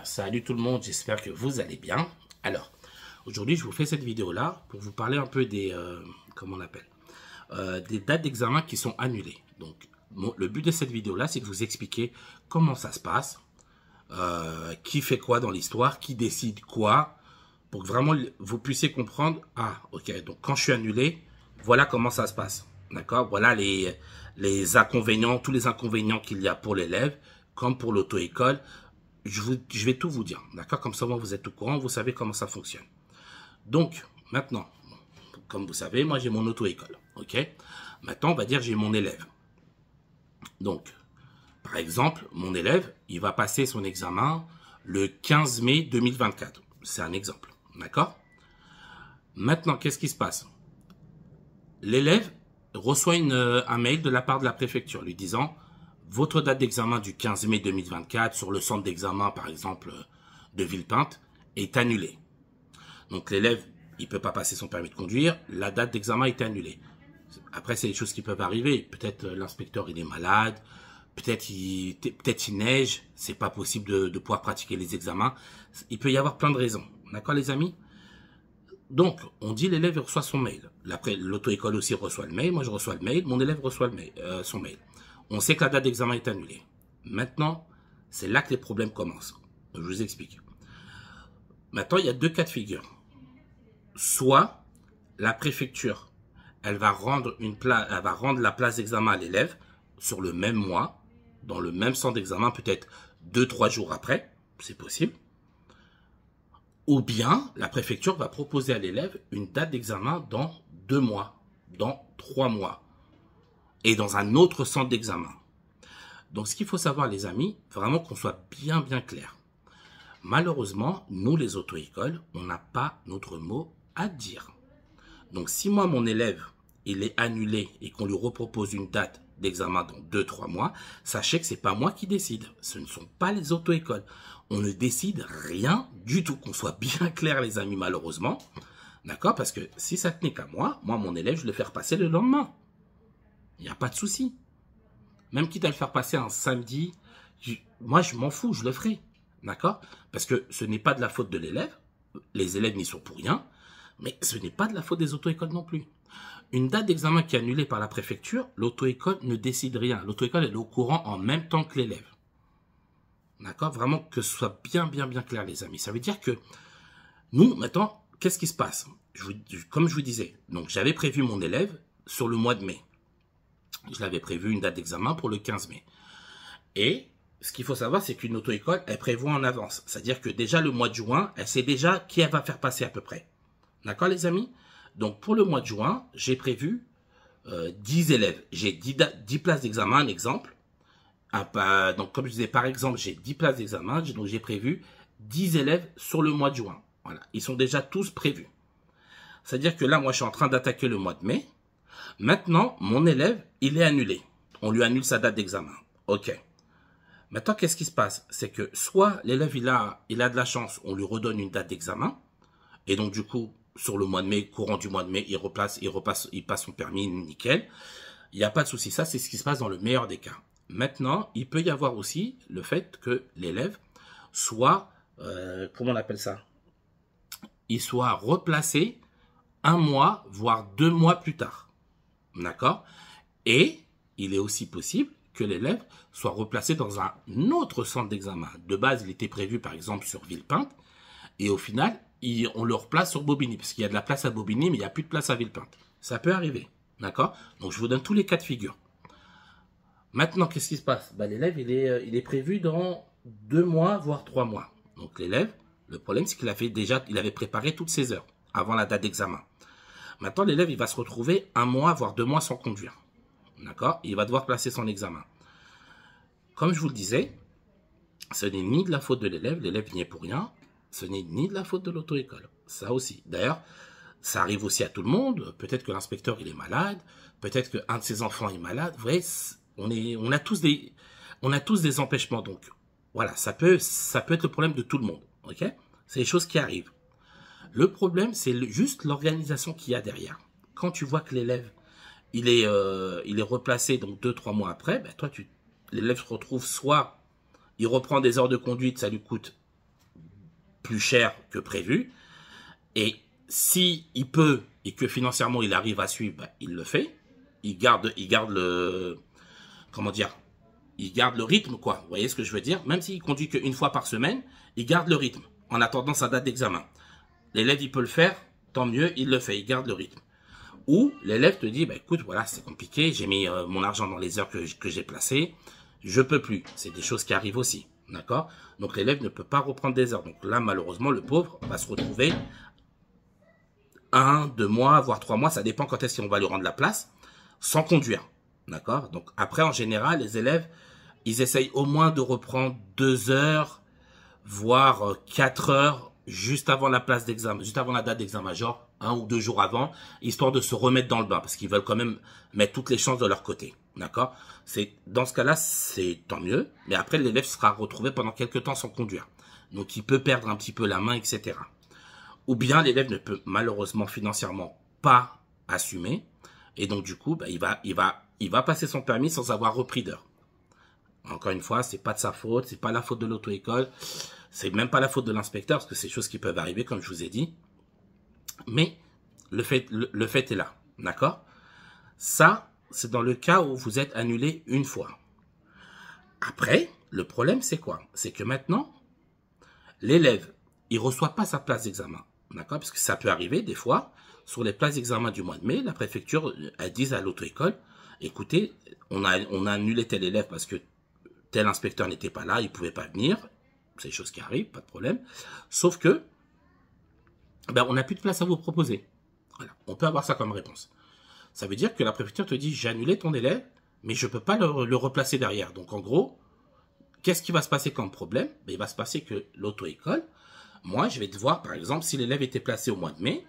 Salut tout le monde, j'espère que vous allez bien. Alors, aujourd'hui, je vous fais cette vidéo-là pour vous parler un peu des, comment on appelle, des dates d'examen qui sont annulées. Donc, le but de cette vidéo-là, c'est de vous expliquer comment ça se passe, qui fait quoi dans l'histoire, qui décide quoi, pour que vraiment vous puissiez comprendre, ah, ok, donc quand je suis annulé, voilà comment ça se passe. D'accord? Voilà les inconvénients, tous les inconvénients qu'il y a pour l'élève, comme pour l'auto-école. Je vais tout vous dire, d'accord? Comme ça, vous êtes au courant, vous savez comment ça fonctionne. Donc, maintenant, comme vous savez, moi, j'ai mon auto-école, ok? Maintenant, on va dire j'ai mon élève. Donc, par exemple, mon élève, il va passer son examen le 15 mai 2024. C'est un exemple, d'accord? Maintenant, qu'est-ce qui se passe? L'élève reçoit un mail de la part de la préfecture lui disant « Votre date d'examen du 15 mai 2024 sur le centre d'examen, par exemple, de Villepinte, est annulée. » Donc l'élève, il ne peut pas passer son permis de conduire, la date d'examen est annulée. Après, c'est des choses qui peuvent arriver. Peut-être l'inspecteur, il est malade, peut-être il neige, c'est pas possible de pouvoir pratiquer les examens. Il peut y avoir plein de raisons. D'accord, les amis? Donc, on dit l'élève reçoit son mail. L'auto-école aussi reçoit le mail. Moi, je reçois le mail. Mon élève reçoit le mail, son mail. On sait que la date d'examen est annulée. Maintenant, c'est là que les problèmes commencent. Je vous explique. Maintenant, il y a deux cas de figure. Soit la préfecture, elle va rendre la place d'examen à l'élève sur le même mois, dans le même centre d'examen, peut-être 2-3 jours après. C'est possible. Ou bien, la préfecture va proposer à l'élève une date d'examen dans 2 mois, dans 3 mois, et dans un autre centre d'examen. Donc, ce qu'il faut savoir, les amis, vraiment qu'on soit bien clair. Malheureusement, nous, les auto-écoles, on n'a pas notre mot à dire. Donc, si moi, mon élève, il est annulé et qu'on lui repropose une date d'examen dans 2-3 mois, sachez que c'est pas moi qui décide. Ce ne sont pas les auto-écoles. On ne décide rien du tout. Qu'on soit bien clair, les amis, malheureusement. D'accord? Parce que si ça tenait qu'à moi, mon élève, je le fais repasser le lendemain. Il n'y a pas de souci. Même quitte à le faire passer un samedi, moi, je m'en fous, je le ferai. D'accord? Parce que ce n'est pas de la faute de l'élève. Les élèves n'y sont pour rien. Mais ce n'est pas de la faute des auto-écoles non plus. Une date d'examen qui est annulée par la préfecture, l'auto-école ne décide rien. L'auto-école est au courant en même temps que l'élève. D'accord? Vraiment que ce soit bien clair, les amis. Ça veut dire que nous, maintenant, qu'est-ce qui se passe? Comme je vous disais, donc j'avais prévu mon élève sur le mois de mai. Je l'avais prévu une date d'examen pour le 15 mai. Et ce qu'il faut savoir, c'est qu'une auto-école, elle prévoit en avance. C'est-à-dire que déjà le mois de juin, elle sait déjà qui elle va faire passer à peu près. D'accord, les amis? Donc, pour le mois de juin, j'ai prévu 10 élèves. J'ai 10 places d'examen, un exemple. Donc, comme je disais, par exemple, j'ai 10 places d'examen. Donc, j'ai prévu 10 élèves sur le mois de juin. Voilà. Ils sont déjà tous prévus. C'est-à-dire que là, moi, je suis en train d'attaquer le mois de mai. Maintenant, mon élève, il est annulé. On lui annule sa date d'examen. OK. Maintenant, qu'est-ce qui se passe? C'est que soit l'élève, il a de la chance, on lui redonne une date d'examen. Et donc, du coup, sur le mois de mai, courant du mois de mai, il passe son permis, nickel. Il n'y a pas de souci. Ça, c'est ce qui se passe dans le meilleur des cas. Maintenant, il peut y avoir aussi le fait que l'élève soit, comment on appelle ça? Il soit replacé 1 mois, voire 2 mois plus tard. D'accord? Et il est aussi possible que l'élève soit replacé dans un autre centre d'examen. De base, il était prévu, par exemple, sur Villepinte. Et au final, on le replace sur Bobigny, parce qu'il y a de la place à Bobigny, mais il n'y a plus de place à Villepinte. Ça peut arriver, d'accord? Donc, je vous donne tous les cas de figure. Maintenant, qu'est-ce qui se passe? L'élève, il est prévu dans 2 mois, voire 3 mois. Donc, l'élève, le problème, c'est qu'il avait préparé toutes ses heures avant la date d'examen. Maintenant, l'élève, il va se retrouver 1 mois, voire 2 mois sans conduire. D'accord? Il va devoir placer son examen. Comme je vous le disais, ce n'est ni de la faute de l'élève n'y est pour rien. Ce n'est ni de la faute de l'auto-école. Ça aussi. D'ailleurs, ça arrive aussi à tout le monde. Peut-être que l'inspecteur, il est malade. Peut-être qu'un de ses enfants est malade. Vous voyez, on a tous des empêchements. Donc, voilà, ça peut être le problème de tout le monde. Ok? C'est des choses qui arrivent. Le problème, c'est juste l'organisation qu'il y a derrière. Quand tu vois que l'élève, il est replacé donc 2-3 mois après, toi, l'élève se retrouve soit il reprend des heures de conduite, ça lui coûte plus cher que prévu. Et si il peut et que financièrement il arrive à suivre, ben, il le fait. Il garde le, comment dire, il garde le rythme, quoi. Vous voyez ce que je veux dire? Même s'il conduit qu'une fois par semaine, il garde le rythme en attendant sa date d'examen. L'élève, il peut le faire, tant mieux, il le fait, il garde le rythme. Ou l'élève te dit, bah, écoute, voilà, c'est compliqué, j'ai mis mon argent dans les heures que j'ai placées, je peux plus. C'est des choses qui arrivent aussi, d'accord? Donc l'élève ne peut pas reprendre des heures. Donc là, malheureusement, le pauvre va se retrouver 1, 2 mois, voire 3 mois, ça dépend quand est-ce qu'on va lui rendre la place, sans conduire, d'accord? Donc après, en général, les élèves, ils essayent au moins de reprendre 2 heures, voire 4 heures, juste avant la place d'examen, juste avant la date d'examen, genre 1 ou 2 jours avant, histoire de se remettre dans le bain, parce qu'ils veulent quand même mettre toutes les chances de leur côté, d'accord? Dans ce cas-là, c'est tant mieux, mais après, l'élève sera retrouvé pendant quelques temps sans conduire. Donc, il peut perdre un petit peu la main, etc. Ou bien l'élève ne peut malheureusement financièrement pas assumer, et donc du coup, bah, il va passer son permis sans avoir repris d'heure. Encore une fois, c'est pas de sa faute, c'est pas la faute de l'auto-école, c'est même pas la faute de l'inspecteur, parce que c'est des choses qui peuvent arriver, comme je vous ai dit. Mais le fait est là, d'accord? Ça, c'est dans le cas où vous êtes annulé une fois. Après, le problème, c'est quoi? C'est que maintenant, l'élève, il reçoit pas sa place d'examen. D'accord? Parce que ça peut arriver des fois, sur les places d'examen du mois de mai, la préfecture, elle dit à l'auto-école, écoutez, on a annulé tel élève parce que tel inspecteur n'était pas là, il pouvait pas venir. C'est des choses qui arrivent, pas de problème. Sauf que, ben, on n'a plus de place à vous proposer. Voilà. On peut avoir ça comme réponse. Ça veut dire que la préfecture te dit, j'ai annulé ton élève, mais je peux pas le replacer derrière. Donc en gros, qu'est-ce qui va se passer comme problème? Ben, il va se passer que l'auto-école, moi, je vais devoir, par exemple, si l'élève était placé au mois de mai,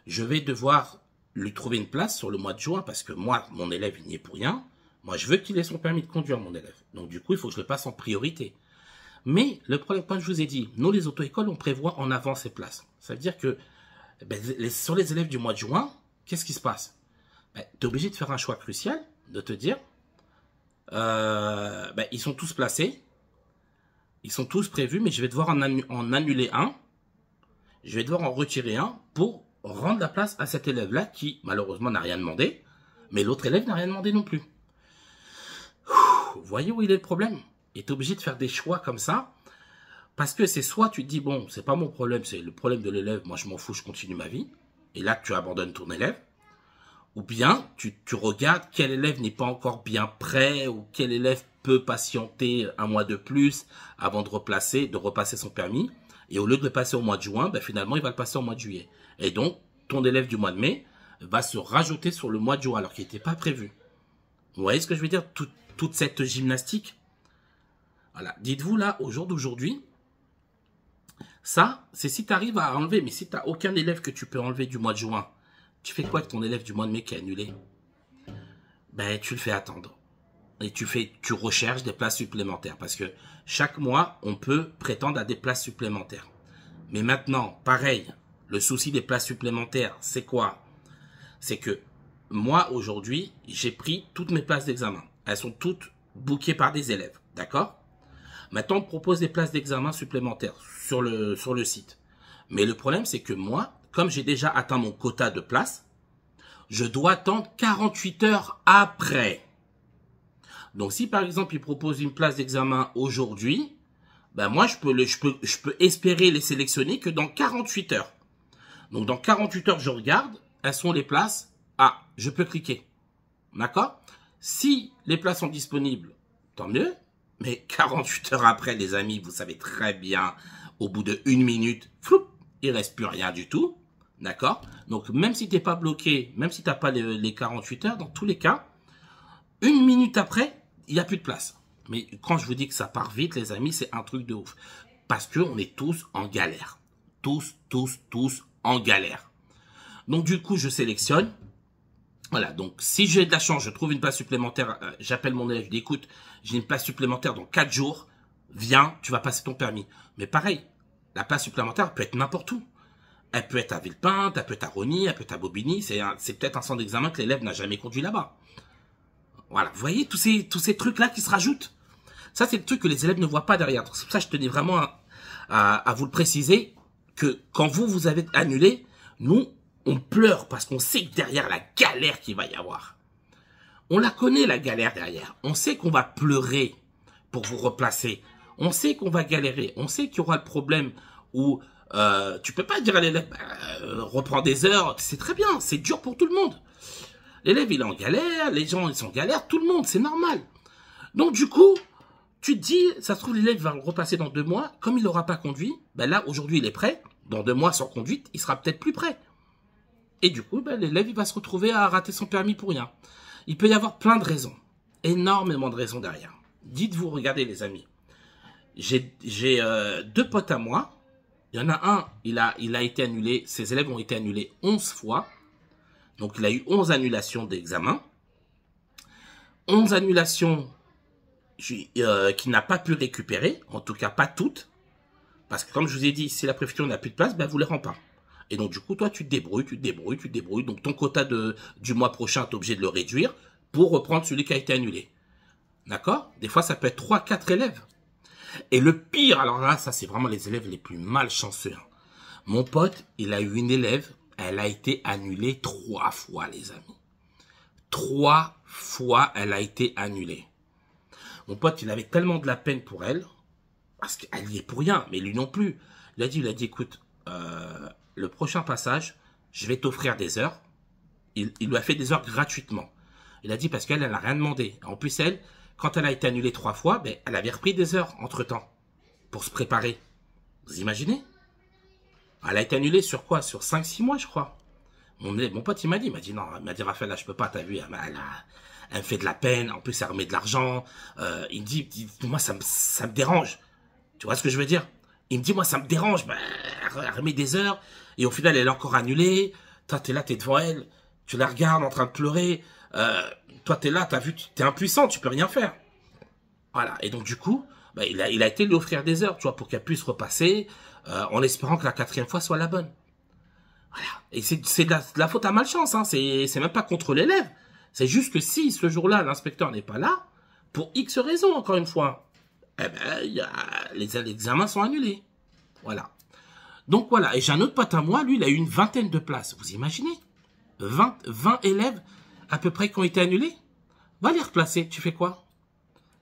je vais devoir lui trouver une place sur le mois de juin parce que moi, mon élève, il n'y est pour rien. Moi, je veux qu'il ait son permis de conduire, mon élève. Donc, du coup, il faut que je le passe en priorité. Mais le problème, comme je vous ai dit, nous, les auto-écoles, on prévoit en avant ces places. Ça veut dire que ben, sur les élèves du mois de juin, qu'est-ce qui se passe? Ben, tu es obligé de faire un choix crucial, de te dire, ben, ils sont tous placés. Ils sont tous prévus, mais je vais devoir en annuler un. Je vais devoir en retirer un pour rendre la place à cet élève-là qui, malheureusement, n'a rien demandé. Mais l'autre élève n'a rien demandé non plus. Vous voyez où il est le problème? Et tu es obligé de faire des choix comme ça. Parce que c'est soit tu te dis, bon, c'est pas mon problème, c'est le problème de l'élève. Moi, je m'en fous, je continue ma vie. Et là, tu abandonnes ton élève. Ou bien, tu regardes quel élève n'est pas encore bien prêt ou quel élève peut patienter un mois de plus avant de repasser son permis. Et au lieu de le passer au mois de juin, ben finalement, il va le passer au mois de juillet. Et donc, ton élève du mois de mai va se rajouter sur le mois de juin alors qu'il n'était pas prévu. Vous voyez ce que je veux dire? Toute cette gymnastique. Voilà. Dites-vous là, au jour d'aujourd'hui, ça, c'est si tu arrives à enlever. Mais si tu n'as aucun élève que tu peux enlever du mois de juin, tu fais quoi avec ton élève du mois de mai qui est annulé? Ben, tu le fais attendre. Et tu recherches des places supplémentaires. Parce que chaque mois, on peut prétendre à des places supplémentaires. Mais maintenant, pareil, le souci des places supplémentaires, c'est quoi? C'est que moi, aujourd'hui, j'ai pris toutes mes places d'examen. Elles sont toutes bookées par des élèves. D'accord? Maintenant, on me propose des places d'examen supplémentaires sur le site. Mais le problème, c'est que moi, comme j'ai déjà atteint mon quota de places, je dois attendre 48 heures après. Donc, si par exemple, il propose une place d'examen aujourd'hui, ben moi, je peux espérer les sélectionner que dans 48 heures. Donc, dans 48 heures, je regarde, elles sont les places. Ah, je peux cliquer. D'accord? Si les places sont disponibles, tant mieux. Mais 48 heures après, les amis, vous savez très bien, au bout de 1 minute, floup, il reste plus rien du tout. D'accord? Donc, même si t'es pas bloqué, même si t'as pas les 48 heures, dans tous les cas, 1 minute après, il n'y a plus de place. Mais quand je vous dis que ça part vite, les amis, c'est un truc de ouf. Parce que on est tous en galère. Tous en galère. Donc, du coup, je sélectionne. Voilà, donc si j'ai de la chance, je trouve une place supplémentaire, j'appelle mon élève, je dis écoute, j'ai une place supplémentaire dans 4 jours, viens, tu vas passer ton permis. Mais pareil, la place supplémentaire peut être n'importe où. Elle peut être à Villepinte, elle peut être à Rosny, elle peut être à Bobigny, c'est peut-être un centre d'examen que l'élève n'a jamais conduit là-bas. Voilà, vous voyez tous ces trucs-là qui se rajoutent. Ça, c'est le truc que les élèves ne voient pas derrière. C'est pour ça que je tenais vraiment à vous le préciser. que quand vous avez annulé, nous, on pleure parce qu'on sait que derrière la galère qu'il va y avoir. On la connaît, la galère derrière. On sait qu'on va pleurer pour vous replacer. On sait qu'on va galérer. On sait qu'il y aura le problème où tu peux pas dire à l'élève, reprends des heures. C'est très bien, c'est dur pour tout le monde. L'élève, il est en galère, les gens, ils sont en galère, tout le monde, c'est normal. Donc, du coup, tu te dis, ça se trouve, l'élève va repasser dans 2 mois. Comme il n'aura pas conduit, ben là, aujourd'hui, il est prêt. Dans 2 mois, sans conduite, il sera peut-être plus prêt. Et du coup, ben, l'élève, il va se retrouver à rater son permis pour rien. Il peut y avoir plein de raisons. Énormément de raisons derrière. Dites-vous, regardez, les amis. J'ai 2 potes à moi. Il y en a un, il a été annulé. Ses élèves ont été annulés 11 fois. Donc, il a eu 11 annulations d'examen. 11 annulations qu'il n'a pas pu récupérer. En tout cas, pas toutes. Parce que, comme je vous ai dit, si la préfecture n'a plus de place, ben, vous ne les rend pas. Et donc, du coup, toi, tu te débrouilles. Donc, ton quota du mois prochain, tu es obligé de le réduire pour reprendre celui qui a été annulé. D'accord? Des fois, ça peut être 3, 4 élèves. Et le pire, alors là, ça, c'est vraiment les élèves les plus malchanceux. Mon pote, il a eu une élève, elle a été annulée 3 fois, les amis. 3 fois, elle a été annulée. Mon pote, il avait tellement de la peine pour elle, parce qu'elle y est pour rien, mais lui non plus. Il a dit, écoute, le prochain passage, je vais t'offrir des heures. Il lui a fait des heures gratuitement. Il a dit parce qu'elle, elle n'a rien demandé. En plus, elle, quand elle a été annulée 3 fois, ben, elle avait repris des heures entre-temps pour se préparer. Vous imaginez? Elle a été annulée sur quoi? Sur 5-6 mois, je crois. Mon pote, il m'a dit non, il m'a dit, Raphaël, là, je peux pas, t'as vu, elle me fait de la peine, en plus, elle remet de l'argent. Il me dit, moi, ça me dérange. Tu vois ce que je veux dire? Il me dit, moi, ça me dérange. Ben, elle remet des heures. Et au final, elle est encore annulée. Toi, t'es là, t'es devant elle. Tu la regardes en train de pleurer. Toi, t'es là, t'as vu, t'es impuissant, tu peux rien faire. Voilà. Et donc, du coup, ben, il a été lui offrir des heures, tu vois, pour qu'elle puisse repasser, en espérant que la 4e fois soit la bonne. Voilà. Et c'est de la faute à malchance, hein. C'est même pas contre l'élève. C'est juste que si, ce jour-là, l'inspecteur n'est pas là, pour X raisons, encore une fois, eh ben, les examens sont annulés. Voilà. Donc voilà, et j'ai un autre pote à moi, lui, il a eu une 20aine de places. Vous imaginez? 20 élèves à peu près qui ont été annulés? Va les replacer, tu fais quoi?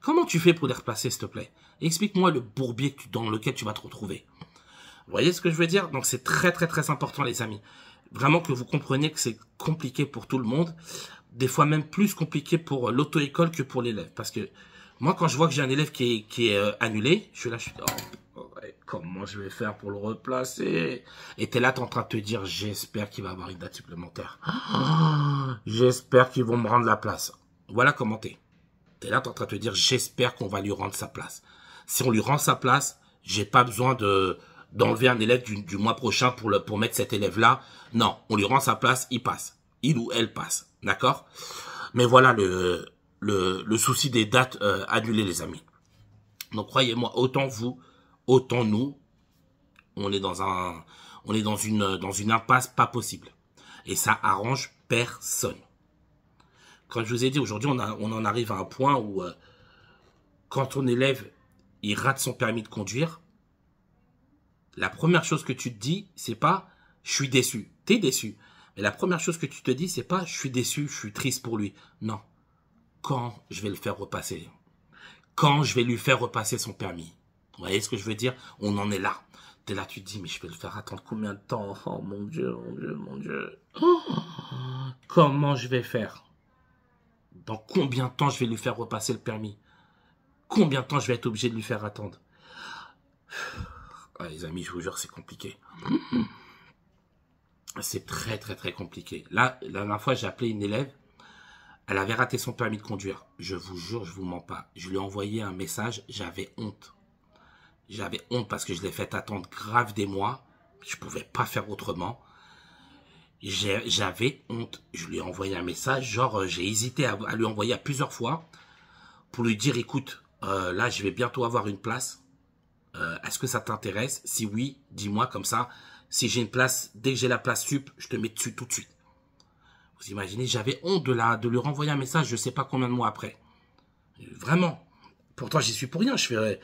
Comment tu fais pour les replacer, s'il te plaît? Explique-moi le bourbier dans lequel tu vas te retrouver. Vous voyez ce que je veux dire? Donc c'est très très très important, les amis. Vraiment que vous compreniez que c'est compliqué pour tout le monde. Des fois même plus compliqué pour l'auto-école que pour l'élève. Parce que moi, quand je vois que j'ai un élève qui est annulé, je suis là, comment je vais faire pour le replacer? Et t'es là, t'es en train de te dire, j'espère qu'il va avoir une date supplémentaire. J'espère qu'ils vont me rendre la place. Voilà comment t'es. T'es là, t'es en train de te dire, j'espère qu'on va lui rendre sa place. Si on lui rend sa place, j'ai pas besoin d'enlever un élève du mois prochain pour mettre cet élève-là. Non, on lui rend sa place, il passe. Il ou elle passe. D'accord? Mais voilà le souci des dates annulées, les amis. Donc, croyez-moi, autant vous, autant nous, on est dans une impasse pas possible. Et ça arrange personne. Quand je vous ai dit, aujourd'hui, on en arrive à un point où, quand ton élève, il rate son permis de conduire, la première chose que tu te dis, c'est pas « je suis déçu ». T'es déçu. Mais la première chose que tu te dis, c'est pas « je suis déçu, je suis triste pour lui ». Non. Quand je vais le faire repasser? Quand je vais lui faire repasser son permis? Vous voyez ce que je veux dire? On en est là. T'es là, tu te dis, mais je vais le faire attendre combien de temps? Oh mon Dieu, mon Dieu, mon Dieu. Oh, comment je vais faire? Dans combien de temps je vais lui faire repasser le permis? Combien de temps je vais être obligé de lui faire attendre? Ah, les amis, je vous jure, c'est compliqué. C'est très, très, très compliqué. Là, la dernière fois, j'ai appelé une élève. Elle avait raté son permis de conduire. Je vous jure, je vous mens pas. Je lui ai envoyé un message. J'avais honte. J'avais honte parce que je l'ai fait attendre grave des mois. Je pouvais pas faire autrement. J'avais honte. Je lui ai envoyé un message. Genre, j'ai hésité à lui envoyer à plusieurs fois pour lui dire, écoute, là, je vais bientôt avoir une place. Est-ce que ça t'intéresse? Si oui, dis-moi comme ça. Si j'ai une place, dès que j'ai la place sup, je te mets dessus tout de suite. Vous imaginez, j'avais honte de lui renvoyer un message, je sais pas combien de mois après. Vraiment. Pourtant, j'y suis pour rien. Je fais,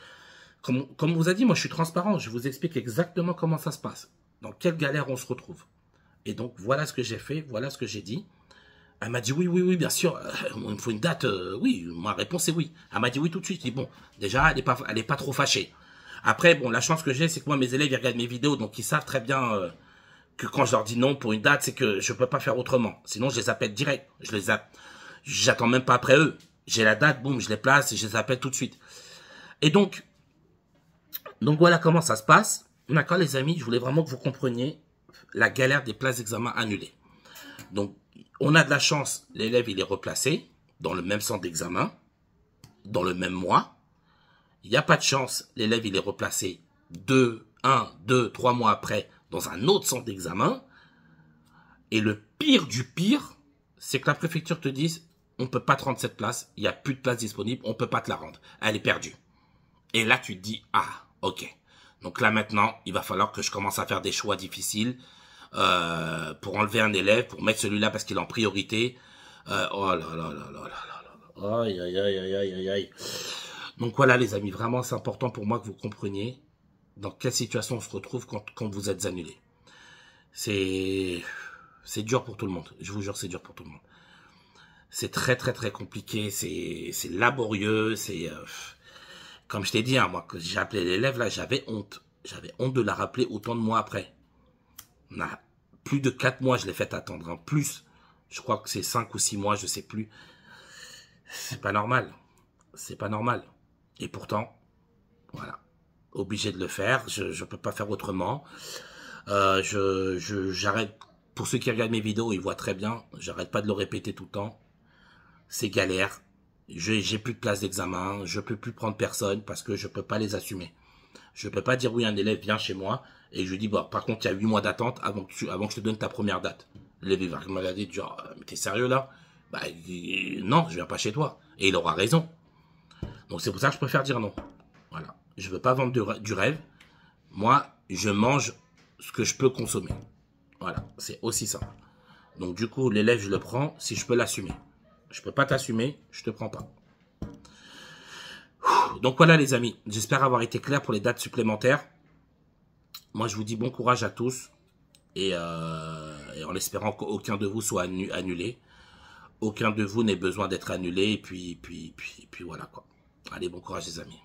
comme on vous a dit, moi, je suis transparent. Je vous explique exactement comment ça se passe. dans quelle galère on se retrouve. Et donc, voilà ce que j'ai fait, voilà ce que j'ai dit. Elle m'a dit oui, bien sûr, il me faut une date, oui, ma réponse est oui. Elle m'a dit oui tout de suite. Je dis bon, déjà, elle est pas trop fâchée. Après, bon, la chance que j'ai, c'est que moi, mes élèves, ils regardent mes vidéos, donc ils savent très bien que quand je leur dis non pour une date, c'est que je peux pas faire autrement. Sinon, je les appelle direct. J'attends même pas après eux. J'ai la date, boum, je les place et je les appelle tout de suite. Et donc voilà comment ça se passe. D'accord, les amis, je voulais vraiment que vous compreniez la galère des places d'examen annulées. Donc, on a de la chance, l'élève, il est replacé dans le même centre d'examen, dans le même mois. Il n'y a pas de chance, l'élève, il est replacé 1, 2, 3 mois après dans un autre centre d'examen. Et le pire du pire, c'est que la préfecture te dise, on ne peut pas te rendre cette place, il n'y a plus de place disponible, on ne peut pas te la rendre, elle est perdue. Et là, tu te dis, ah, ok. Donc là, maintenant, il va falloir que je commence à faire des choix difficiles pour enlever un élève, pour mettre celui-là parce qu'il est en priorité. Oh là là là là là là là. Aïe, aïe, aïe, aïe, aïe, aïe. Donc voilà, les amis, vraiment, c'est important pour moi que vous compreniez dans quelle situation on se retrouve quand vous êtes annulé. C'est dur pour tout le monde. Je vous jure, c'est dur pour tout le monde. C'est très, très, très compliqué. C'est laborieux. Comme je t'ai dit, hein, moi, quand j'ai appelé l'élève, là, j'avais honte. J'avais honte de la rappeler autant de mois après. On a plus de 4 mois, je l'ai fait attendre. En plus, je crois que c'est 5 ou 6 mois, je sais plus. C'est pas normal. C'est pas normal. Et pourtant, voilà. Obligé de le faire. Je peux pas faire autrement. J'arrête. Pour ceux qui regardent mes vidéos, ils voient très bien. J'arrête pas de le répéter tout le temps. C'est galère. J'ai plus de place d'examen, je peux plus prendre personne parce que je peux pas les assumer. Je peux pas dire oui, un élève vient chez moi et je lui dis bon, par contre il y a 8 mois d'attente avant que je te donne ta première date. L'élève va me regarder du genre mais t'es sérieux là? Bah non, je viens pas chez toi. Et il aura raison. Donc c'est pour ça que je préfère dire non. Voilà. Je veux pas vendre du rêve. Moi, je mange ce que je peux consommer. Voilà, c'est aussi simple. Donc du coup, l'élève je le prends si je peux l'assumer. Je peux pas t'assumer, je te prends pas. Donc voilà les amis, j'espère avoir été clair pour les dates supplémentaires. Moi je vous dis bon courage à tous et en espérant qu'aucun de vous soit annulé. Aucun de vous n'ait besoin d'être annulé et puis voilà quoi. Allez, bon courage les amis.